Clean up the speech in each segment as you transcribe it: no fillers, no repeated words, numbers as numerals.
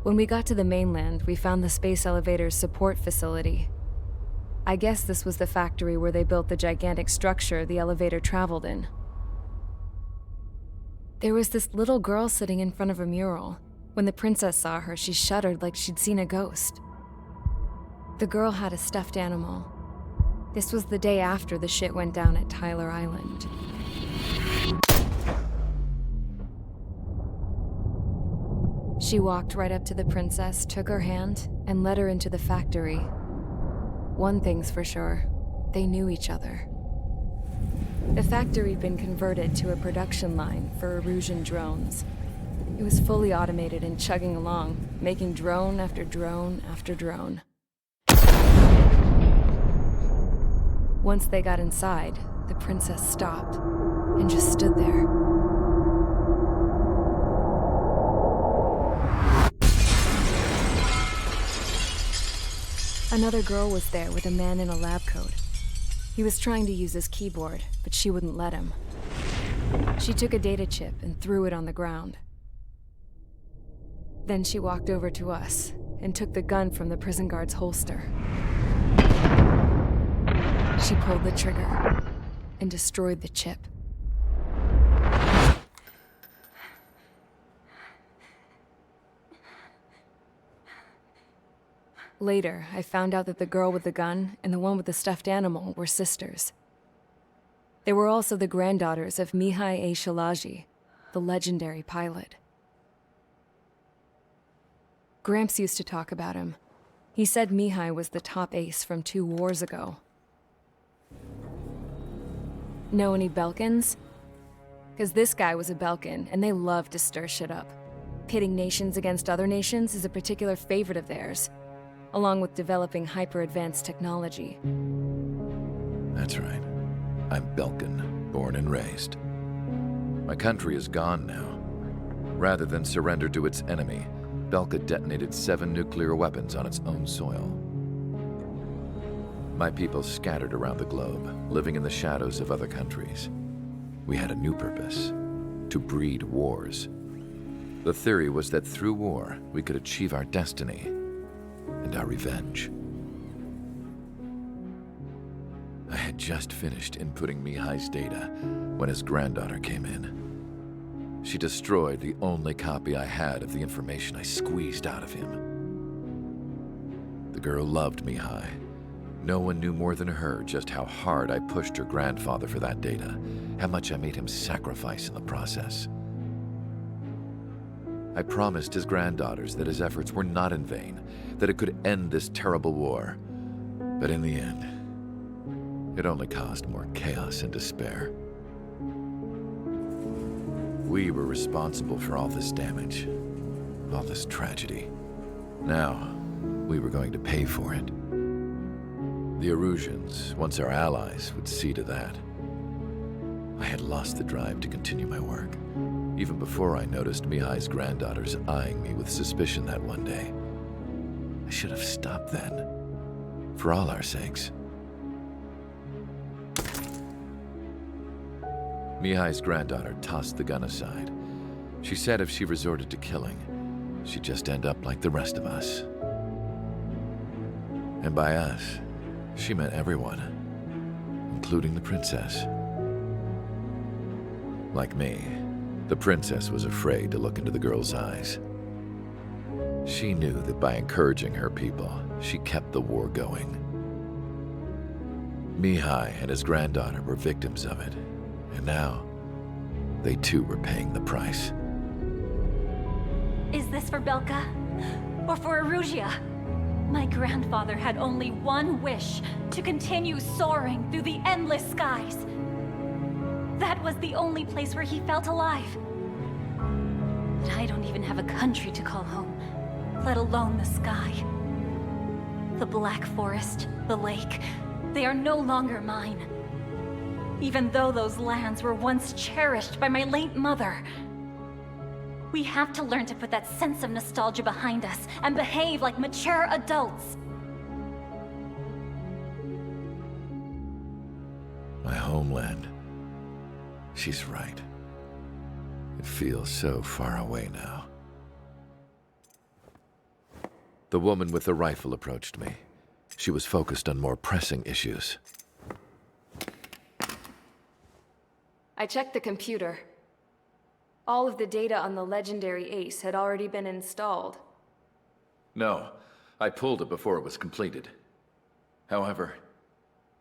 When we got to the mainland, we found the space elevator's support facility. I guess this was the factory where they built the gigantic structure the elevator traveled in. There was this little girl sitting in front of a mural. When the princess saw her, she shuddered like she'd seen a ghost. The girl had a stuffed animal. This was the day after the shit went down at Tyler Island. She walked right up to the princess, took her hand, and led her into the factory. One thing's for sure, they knew each other. The factory had been converted to a production line for Erusian drones. It was fully automated and chugging along, making drone after drone after drone. Once they got inside, the princess stopped and just stood there. Another girl was there with a man in a lab coat. He was trying to use his keyboard, but she wouldn't let him. She took a data chip and threw it on the ground. Then she walked over to us and took the gun from the prison guard's holster. She pulled the trigger and destroyed the chip. Later, I found out that the girl with the gun and the one with the stuffed animal were sisters. They were also the granddaughters of Mihai A. Shalaji, the legendary pilot. Gramps used to talk about him. He said Mihai was the top ace from 2 wars ago. Know any Belkans? Because this guy was a Belkan, and they love to stir shit up. Pitting nations against other nations is a particular favorite of theirs, along with developing hyper-advanced technology. That's right. I'm Belkan, born and raised. My country is gone now. Rather than surrender to its enemy, Belka detonated 7 nuclear weapons on its own soil. My people scattered around the globe, living in the shadows of other countries. We had a new purpose: to breed wars. The theory was that through war, we could achieve our destiny and our revenge. I had just finished inputting Mihai's data when his granddaughter came in. She destroyed the only copy I had of the information I squeezed out of him. The girl loved Mihai. No one knew more than her just how hard I pushed her grandfather for that data, how much I made him sacrifice in the process. I promised his granddaughters that his efforts were not in vain, that it could end this terrible war. But in the end, it only caused more chaos and despair. We were responsible for all this damage, all this tragedy. Now, we were going to pay for it. The Erusians, once our allies, would see to that. I had lost the drive to continue my work, even before I noticed Mihai's granddaughters eyeing me with suspicion that one day. I should have stopped then, for all our sakes. Mihai's granddaughter tossed the gun aside. She said if she resorted to killing, she'd just end up like the rest of us. And by us, she meant everyone, including the princess. Like me, the princess was afraid to look into the girl's eyes. She knew that by encouraging her people, she kept the war going. Mihai and his granddaughter were victims of it, and now, they too were paying the price. Is this for Belka? Or for Erusia? My grandfather had only one wish: to continue soaring through the endless skies. That was the only place where he felt alive. But I don't even have a country to call home, let alone the sky. The Black Forest, the lake, they are no longer mine. Even though those lands were once cherished by my late mother. We have to learn to put that sense of nostalgia behind us and behave like mature adults. My homeland. She's right. It feels so far away now. The woman with the rifle approached me. She was focused on more pressing issues. I checked the computer. All of the data on the legendary Ace had already been installed. No, I pulled it before it was completed. However,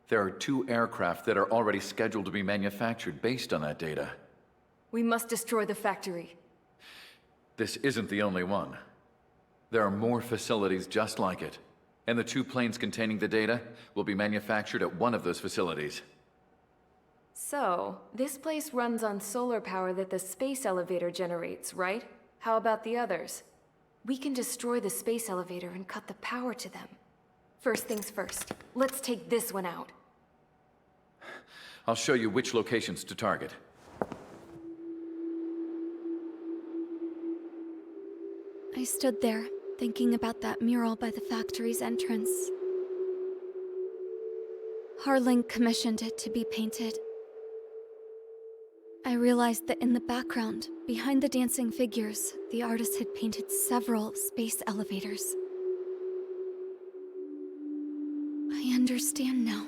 there are 2 aircraft that are already scheduled to be manufactured based on that data. We must destroy the factory. This isn't the only one. There are more facilities just like it, and the 2 planes containing the data will be manufactured at one of those facilities. So, this place runs on solar power that the space elevator generates, right? How about the others? We can destroy the space elevator and cut the power to them. First things first, let's take this one out. I'll show you which locations to target. I stood there, thinking about that mural by the factory's entrance. Harling commissioned it to be painted. I realized that in the background, behind the dancing figures, the artist had painted several space elevators. I understand now.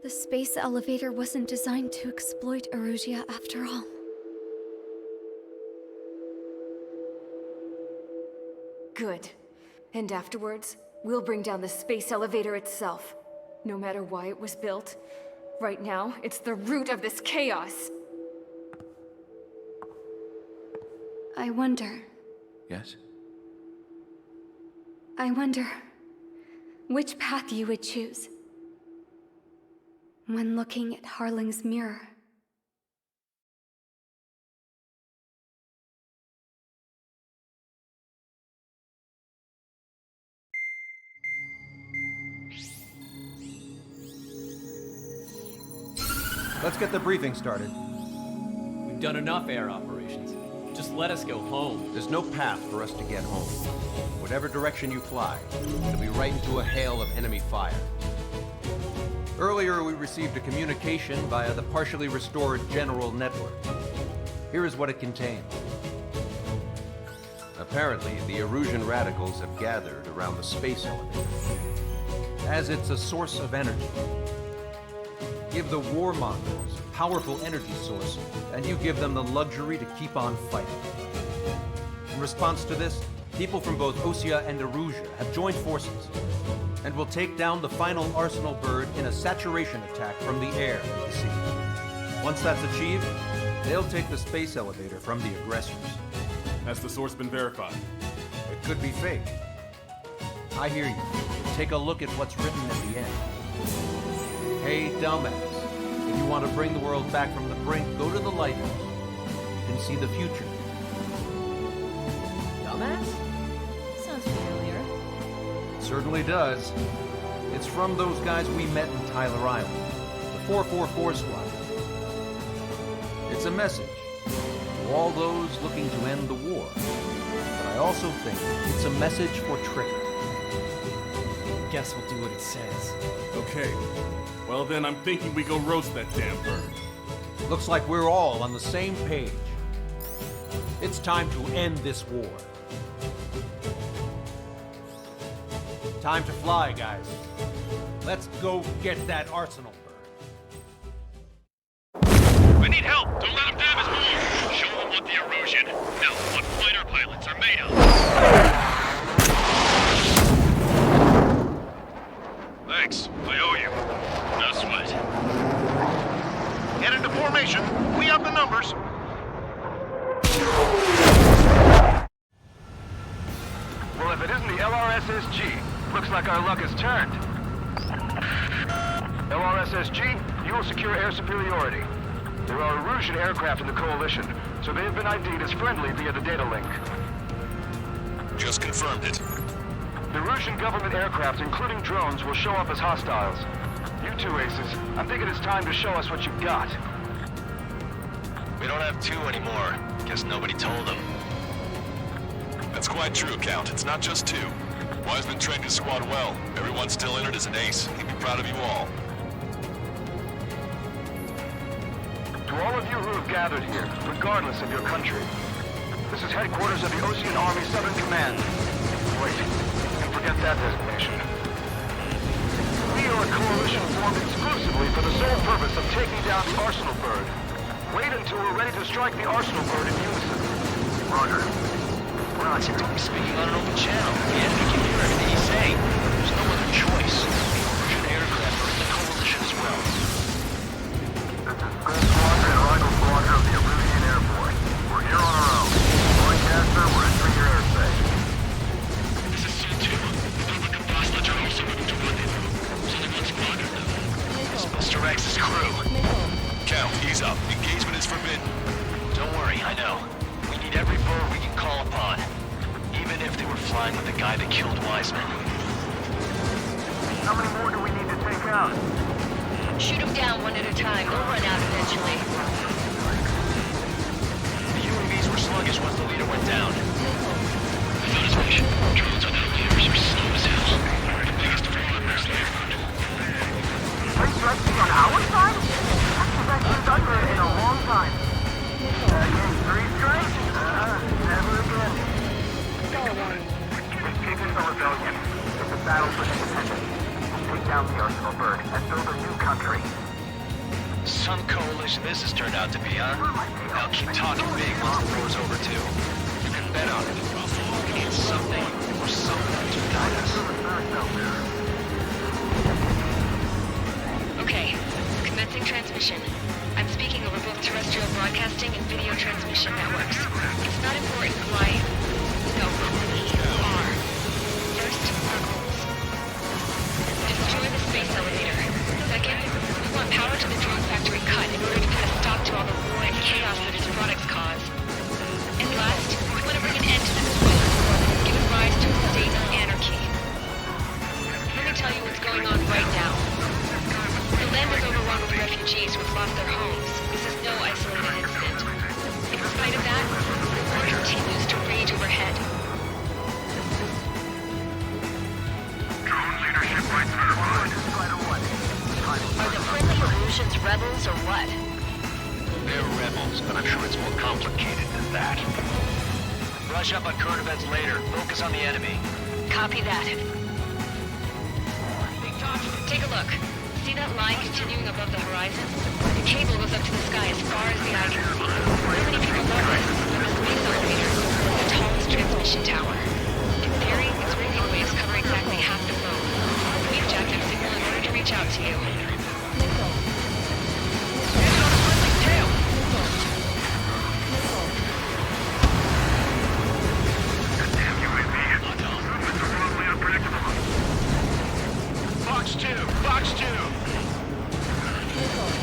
The space elevator wasn't designed to exploit Erusia after all. Good. And afterwards, we'll bring down the space elevator itself. No matter why it was built. Right now, it's the root of this chaos. I wonder Yes? which path you would choose when looking at Harling's mirror. Let's get the briefing started. We've done enough air operations. Just let us go home. There's no path for us to get home. Whatever direction you fly, it'll be right into a hail of enemy fire. Earlier, we received a communication via the partially restored general network. Here is what it contained. Apparently, the Erusian radicals have gathered around the space elevator, as it's a source of energy. Give the warmongers a powerful energy source, and you give them the luxury to keep on fighting. In response to this, people from both Osea and Erusia have joined forces, and will take down the final Arsenal bird in a saturation attack from the air to the sea. Once that's achieved, they'll take the space elevator from the aggressors. Has the source been verified? It could be fake. I hear you. Take a look at what's written at the end. Hey, dumbass. If you want to bring the world back from the brink, go to the lighthouse. You can see the future. Dumbass? Sounds familiar. It certainly does. It's from those guys we met in Tyler Island. The 444 squad. It's a message to all those looking to end the war. But I also think it's a message for trickery. Guess we'll do what it says. Okay. Well then, I'm thinking we go roast that damn bird. Looks like we're all on the same page. It's time to end this war. Time to fly, guys. Let's go get that Arsenal bird. We need help! Don't let them damage more! Show them what the Erusian, no, what fighter pilots are made of! Thanks, I owe you. No sweat. Get into formation. We have the numbers. Well, if it isn't the LRSSG, looks like our luck has turned. LRSSG, you will secure air superiority. There are Erusian aircraft in the Coalition, so they have been ID'd as friendly via the data link. Just confirmed it. The Erusian government aircraft, including drones, will show up as hostiles. You two aces, I'm thinking it's time to show us what you've got. We don't have two anymore. Guess nobody told them. That's quite true, Count. It's not just two. Wiseman trained his squad well. Everyone's still in it as an ace. He'd be proud of you all. To all of you who have gathered here, regardless of your country, this is headquarters of the Ocean Army Southern Command. Wait, and forget that designation. We are a coalition formed exclusively for the sole purpose of taking down the Arsenal Bird. Wait until we're ready to strike the Arsenal Bird in unison. Roger. We're not simply speaking on an open channel. The enemy can hear everything he's saying. There's no other choice. The Erusian aircraft are in the coalition as well. This is Skull Squadron and Rifle Squadron of the Erusian Air Force. We're here on our own. Broadcaster, we're entering your airspace. This is Sol 2. The Kabbalah are also moving to rendezvous. There's only one squadron now. It's Mr. X's crew. Count, ease up. Engagement is forbidden. Don't worry, I know. We need every bird we can call upon. Even if they were flying with the guy that killed Wiseman. How many more do we need to take out? Shoot them down one at a time. They'll run out eventually. The UAVs were sluggish once the leader went down. I found his mission. Drones without leaders are slow as hell. The biggest frameworkers left. Are you threatening on our side? That's the best we've done in a long time. Again, 3 strikes? Never again. They kick us the rebellion. It's a battle for independence. Take down the Arsenal Bird and build a new country. Some coalition this has turned out to be, huh? Now keep talking big once the war's over, too. You can bet on it. We need something or someone to guide us. Okay, commencing transmission. I'm speaking over both terrestrial broadcasting and video transmission networks. It's not important who I... No, we are. First, our goals. Destroy the space elevator. Second, we want power to the drone factory cut in order to put a stop to all the war and chaos that its products cause. And last, we want to bring an end to this world, giving rise to a state of anarchy. Let me tell you what's going on right now. The land is overrun with refugees who have lost their homes. This is no isolated incident. In spite of that, the war continues to rage overhead. Drone leadership right certified. Are the friendly Erusians rebels or what? They're rebels, but I'm sure it's more complicated than that. Brush up on current events later. Focus on the enemy. Copy that. Take a look. See that line continuing above the horizon? The cable goes up to the sky as far as the eye can see. Not many people know this, but the space elevator is the tallest transmission tower. In theory, its radio waves cover exactly half the globe. We've jacked up signal in order to reach out to you. Box 2! Box 2!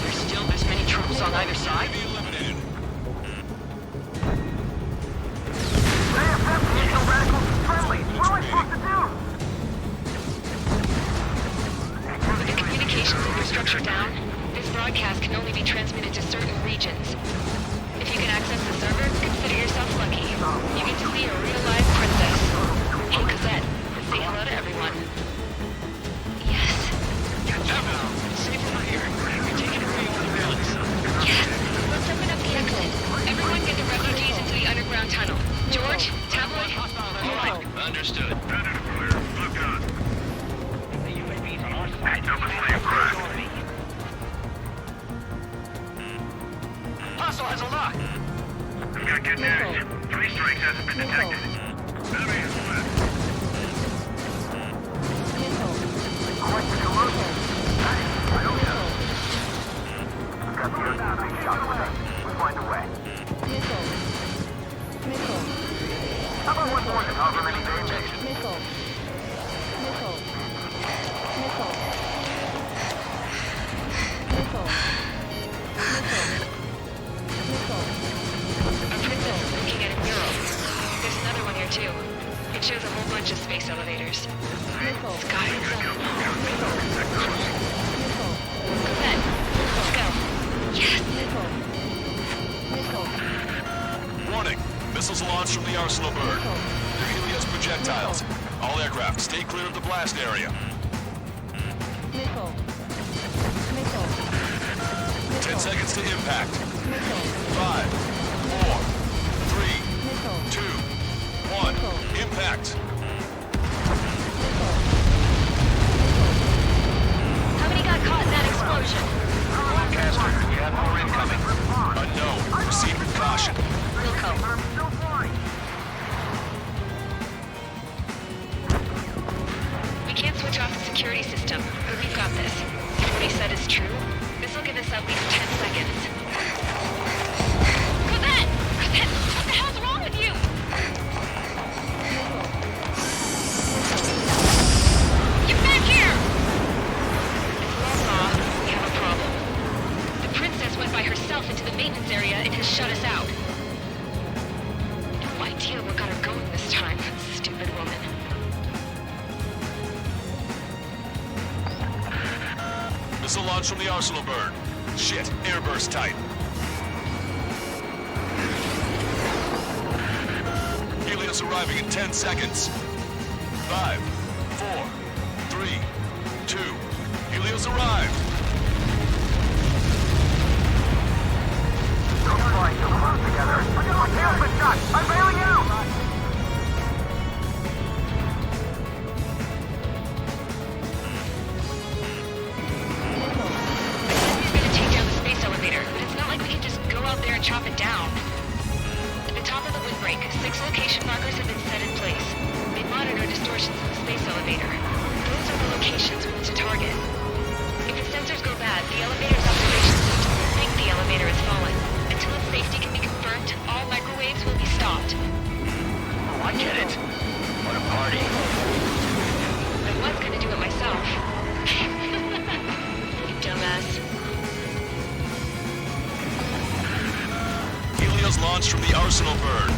There's still this many troops on either side? Eliminated. Radicals friendly. What am I supposed to do? With the communications infrastructure down, this broadcast can only be transmitted to certain regions. If you can access the server, consider yourself lucky. You get to see a real-life princess. Hey, Cosette, say hello to everyone. Yes. Safe over here. You're taking away all the villains. Yes. Let's open up the exit. Everyone get the refugees into the underground tunnel. George, Tabloid. All right, understood. Look out. The UAV's on our side. Hostile has a lock. We got good news. 3 strikes hasn't been detected. Enemy is left. Quite the commotion. I don't know. We've got the urgency shot away. We'll find a way. How about one more than however many they made? Our princess is looking at a mural. There's another one here too. It shows a whole bunch of space elevators. Sky is up. Cosette, let's go. Yes! Warning. Missiles launched from the Arsenal Bird. They're Helios projectiles. All aircraft, stay clear of the blast area. 10 seconds to impact. 5, 4, 3, 2, 1. Impact. the maintenance area, it has shut us out. No idea what got her going this time. Stupid woman. Missile launch from the Arsenal bird. Shit, airburst tight. Helios arriving in 10 seconds. 5, 4, 3, 2. Helios arrived. Don't fly too close together. My tail's been shot. I'm bailing out. We're gonna take down the space elevator, but it's not like we can just go out there and chop it down. At the top of the windbreak, 6 location markers have been set in place. They monitor distortions in the space elevator. Those are the locations we need to target. If the sensors go bad, the elevator's observation system will think the elevator has fallen. Until its safety can be confirmed, all microwaves will be stopped. Oh, I get it. What a party. I was gonna do it myself. You dumbass. Helios launched from the Arsenal bird.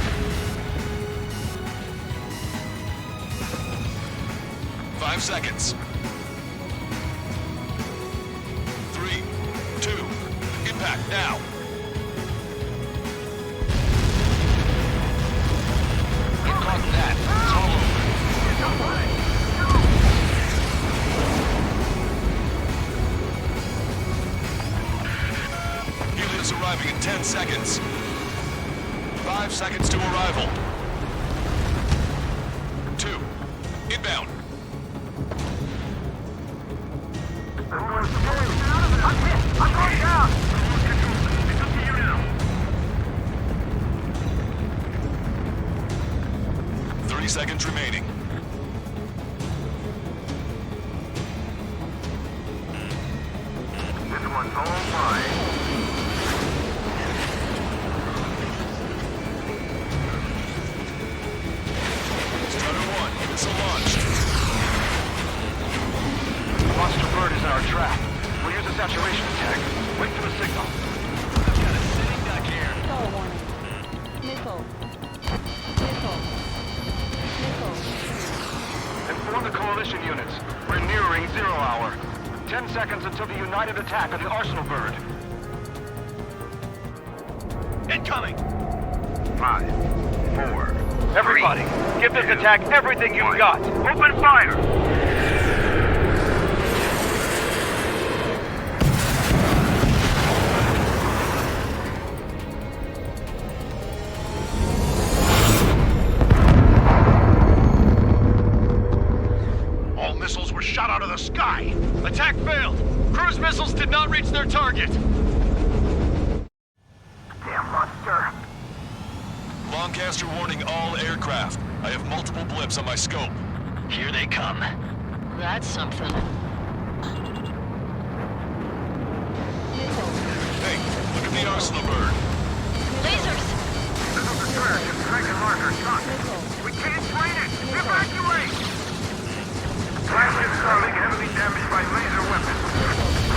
5 seconds. 3, 2, impact now. Get caught in that. It's all over. Helios arriving in 10 seconds. 5 seconds to arrival. 2, inbound. I'm going down. 30 seconds remaining. This one's all mine. Strider 1, missile launched. Monster bird is in our trap. We'll use a saturation attack. Wait for the signal. I've got a sitting duck here. Missile warning. Missile. Missile. Missile. Inform the coalition units. We're nearing 0 hour. 10 seconds until the united attack on the Arsenal bird. Incoming! 5, 4. Everybody, give this attack everything you've got. Open fire! All missiles were shot out of the sky. Attack failed. Cruise missiles did not reach their target. Damn monster. Lancaster warning all aircraft. I have multiple blips on my scope. Here they come. That's something. Missile. Hey, look at the Arsenal bird. Lasers! Missile destroyer just dragon marker shot. Missile. We can't train it! Evacuate! Flagship Starlink heavily damaged by laser weapons.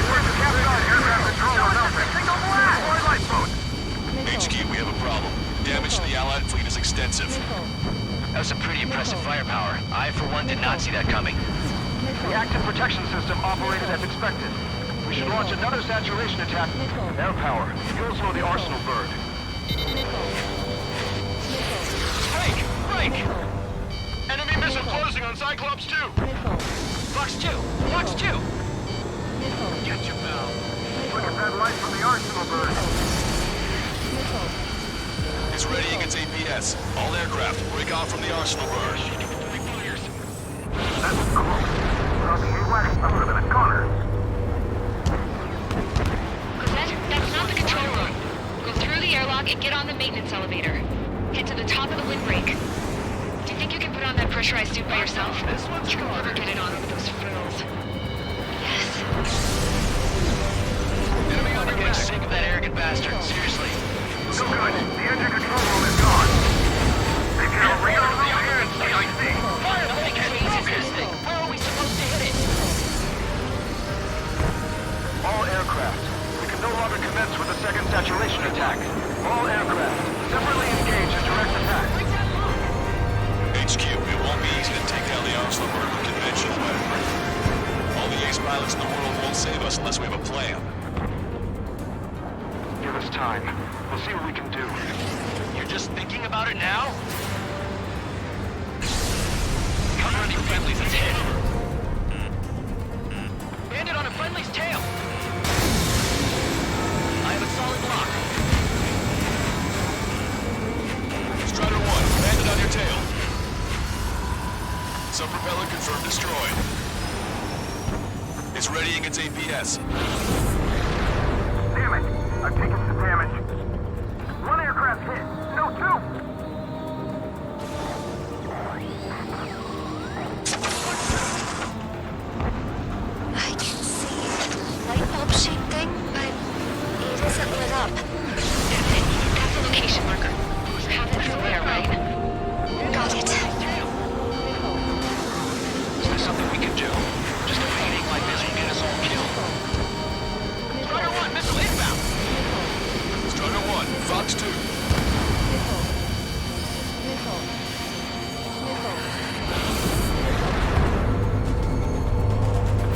We're to capture aircraft control on Alpha. Signal blast! Deploy lifeboat! HQ, we have a problem. Damage to the Allied fleet is extensive. That was some pretty impressive firepower. I, for one, did not see that coming. The active protection system operated as expected. We should launch another saturation attack. Air power. Fuel slow the Arsenal bird. Break! Break! Enemy missile closing on Cyclops 2! Fox 2! Fox 2! Get your pal! Look at that light from the Arsenal bird. It's ready against APS. All aircraft, break off from the Arsenal bird. That's close. The AWACS, I would have been a goner. That's not the control room. Go through the airlock and get on the maintenance elevator. Head to the top of the windbreak. Do you think you can put on that pressurized suit by yourself? This one's You'll never get it on with those frills. Yes. Enemy on your back. Sick of that arrogant bastard. Seriously. So good. The engine control room is gone. They can rearm the iron CIC. Fire! Nothing can focus! Where are we supposed to hit it? All aircraft. We can no longer commence with the second saturation attack. All aircraft, separately engaged in direct attack. HQ, it won't be easy to take down the Arsenal bird with conventional weaponry. All the ace pilots in the world won't save us unless we have a plan. Give us time. We'll see what we can do. You're just thinking about it now? Cover any friendlies, it's hit. Bandit on a friendly's tail. I have a solid lock. Strider 1, bandit on your tail. Sub-propeller confirmed destroyed. It's readying its APS. Damn it! I've taken some damage. One aircraft hit. No, two! I can see a light bulb-shaped thing, but it isn't lit up. That's it. That's the location marker. Coordinates there, right? Got it. Is there something we can do? Just a painting like this will get us all killed. Strider 1, missile inbound! Strider 1, Fox 2.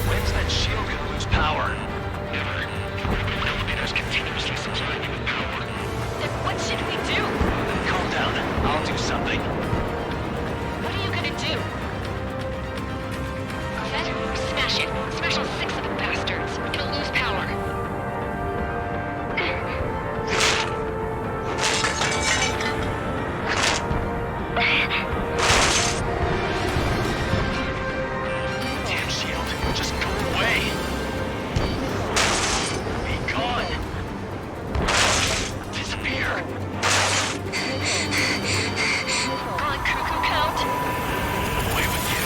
When's that shield gonna lose power? Never. Elevators continuously supply me with power. Then what should we do? Calm down. I'll do something. What are you gonna do? Set? Smash it. Smash all 6 of the bastards. It'll lose power. Damn shield. Just go away. Be gone. Disappear. On cuckoo count. Away with you.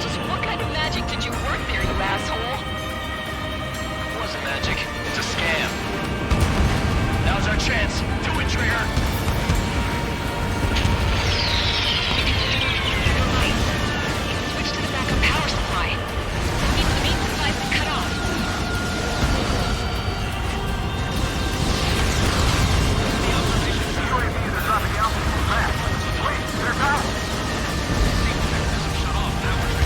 Just what kind of magic did you work there, you asshole? It wasn't magic. It's a scam. Now's our chance. Do it, Trigger. Switch to the backup power supply. That means the main supply's been cut off. UAVs are dropping altitude fast. Wait, they're back!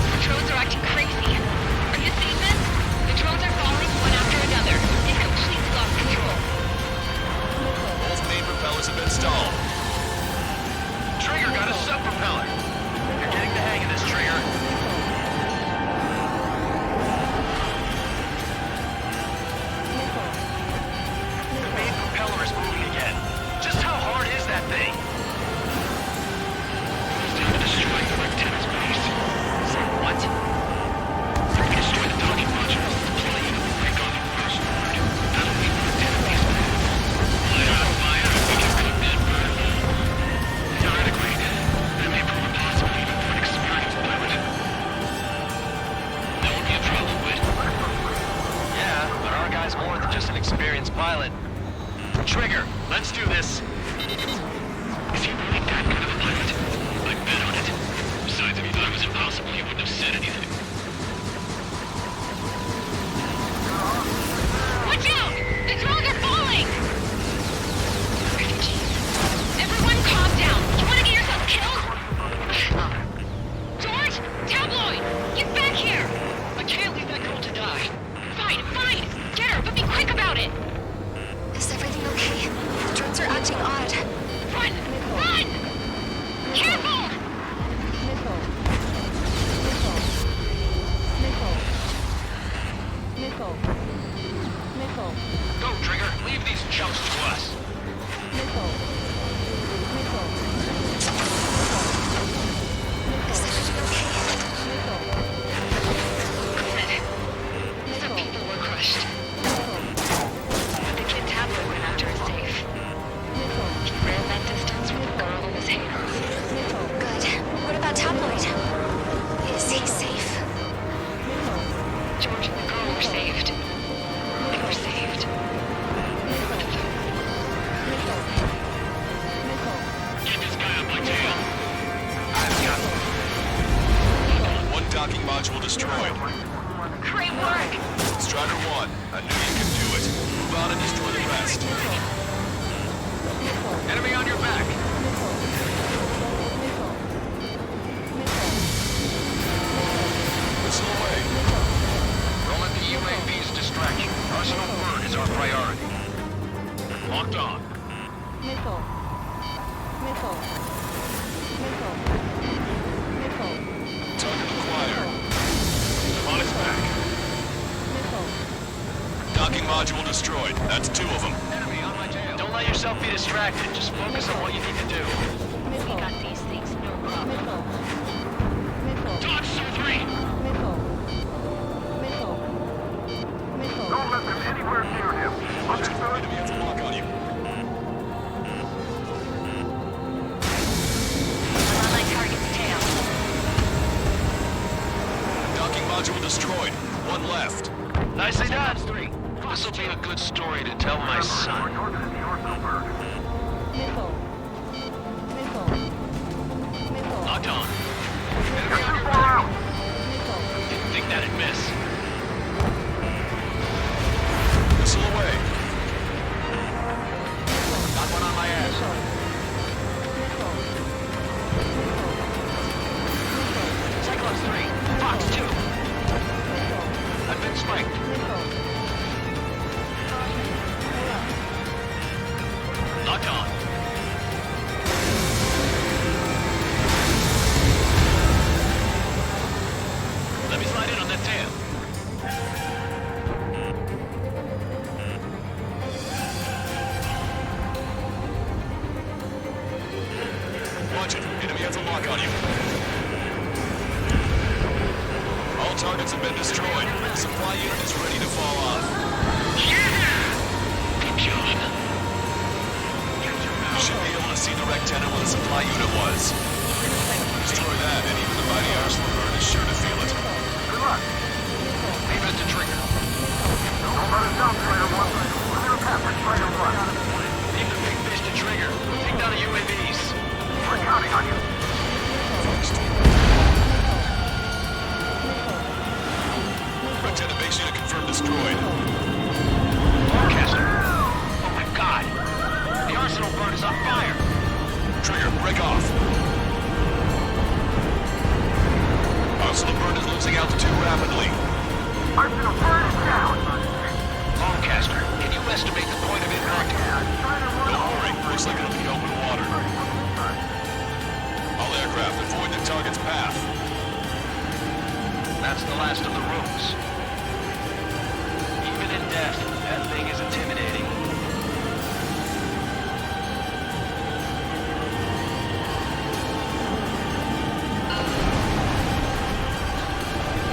The drones are acting crazy. Are you seeing this? The drones are falling one after another. They've completely lost control. Both main propellers have been stalled. Trigger got a sub-propeller. You're getting the hang of this, Trigger. The main propeller is moving again. Just how hard is that thing? It's time to destroy the lieutenant's base. Say what? Destroy the docking modules. Plane will break off the first word. That'll be the lieutenant's base. Light on fire and we can cook that bird. Theoretically, that may prove impossible even for an experienced pilot. That would be a problem, Whit. Yeah, but our guy's more than just an experienced pilot. Trigger, let's do this. Is he really that good of a pilot? I'd bet on it. Besides, if he thought it was impossible, he wouldn't have said anything. Watch out! The drones are falling! Refugees. Everyone calm down. You want to get yourself killed? George! Tabloid! Get back here! I can't leave that girl to die. Fine, fine! Get her, but be quick about it! Is everything okay? The drones are acting odd. Run! Run! Careful! Go, Trigger. Leave these chumps to us. Is everything okay? Good. Some people were crushed. But the kid Tabloid went after is safe. He ran that distance with a girl in his hands. Good. What about Tabloid? Is he safe? George and the girl were saved. They were saved. is our priority. Locked on. Missile. Missile. Missile. Missile. Target acquired. On its back. Missile. Docking module destroyed. That's 2 of them. Enemy on my tail. Don't let yourself be distracted. Just focus on what you need to do. Missile. We got these things, no problem. Missile. Missile. Dodge 2-3. Missile. Missile. Missile. Don't let them anywhere near him. Understood? Enemy has a lock on you. I'm on my target's tail. Docking module destroyed. 1 left. Nicely done. 3. This will be a good story to tell my son. We're targeting the arsenal bird. Missile. Missile. Missile. Locked on. You're too far out. Missile. Didn't think that'd miss. Missile away. Got one on my ass. Missile. Missile. Cyclops 3. Fox 2. Missile. I've been spiked. Missile. Caution. Alert. Locked on. Let me slide in on that tail. Watch it. Enemy has a lock on you. All targets have been destroyed. Supply unit is ready to fall off. Good job. You should be able to see the rectangle where the supply unit was. Destroy that, and even the mighty arsenal bird is sure to feel it. Good luck. Leave it to Trigger. Don't let us down, Spider 1. We're gonna pass it, Spider 1. Leave the big fish to Trigger. Take down the UAVs. We're counting on you. Lieutenant, base unit confirmed destroyed. Forecaster. Oh my god. The arsenal bird is on fire. Trigger, break off. Arsenal bird is losing altitude rapidly. Arsenal bird is down. Forecaster, can you estimate the point of impact? Don't worry, looks like it'll be open water. All aircraft, avoid the target's path. That's the last of the rooms. Even in death, that thing is intimidating.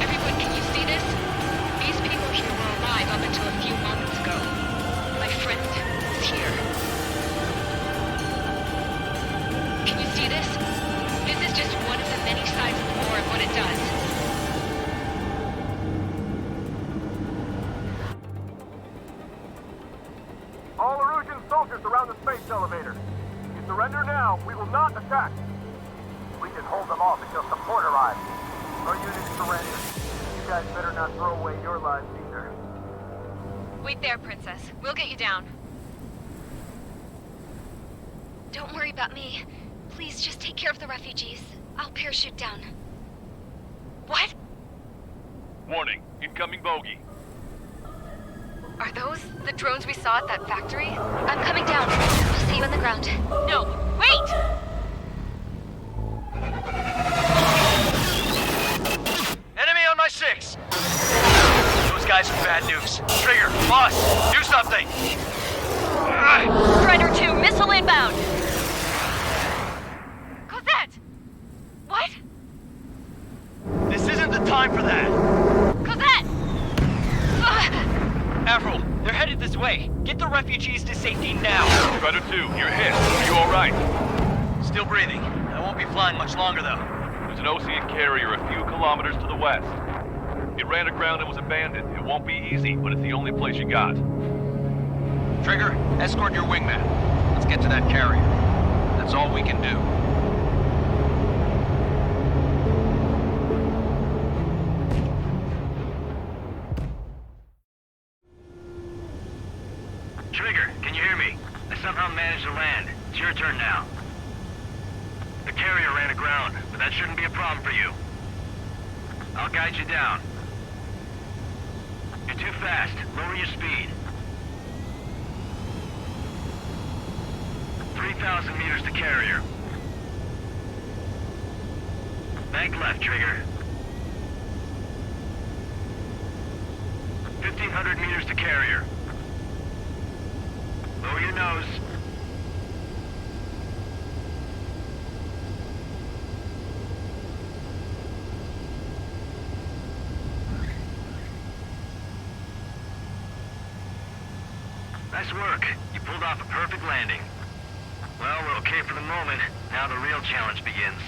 Everyone, can you see this? These people here were alive up until a few moments ago. My friend was here. Can you see this? This is just one of the many sides of war and what it does. All Erusian soldiers around the space elevator. If you surrender now, we will not attack. We can hold them off until support arrives. Our units surrender. You guys better not throw away your lives either. Wait there, Princess. We'll get you down. Don't worry about me. Please, just take care of the refugees. I'll parachute down. What? Warning, incoming bogey. Are those the drones we saw at that factory? I'm coming down. I'll see you on the ground. No, wait! Enemy on my 6! Those guys are bad news. Trigger, boss, do something! Strider 2, missile inbound! Cosette! What? This isn't the time for that! Cosette! Avril, they're headed this way. Get the refugees to safety now. Strider 2, you're hit. Are you alright? Still breathing. I won't be flying much longer, though. There's an Ocean carrier a few kilometers to the west. It ran aground and was abandoned. It won't be easy, but it's the only place you got. Trigger, escort your wingman. Let's get to that carrier. That's all we can do. Trigger, can you hear me? I somehow managed to land. It's your turn now. The carrier ran aground, but that shouldn't be a problem for you. I'll guide you down. You're too fast. Lower your speed. 2,000 meters to carrier. Bank left, trigger. 1,500 meters to carrier. Lower your nose. Nice work. You pulled off a perfect landing. Well, we're okay for the moment. Now the real challenge begins.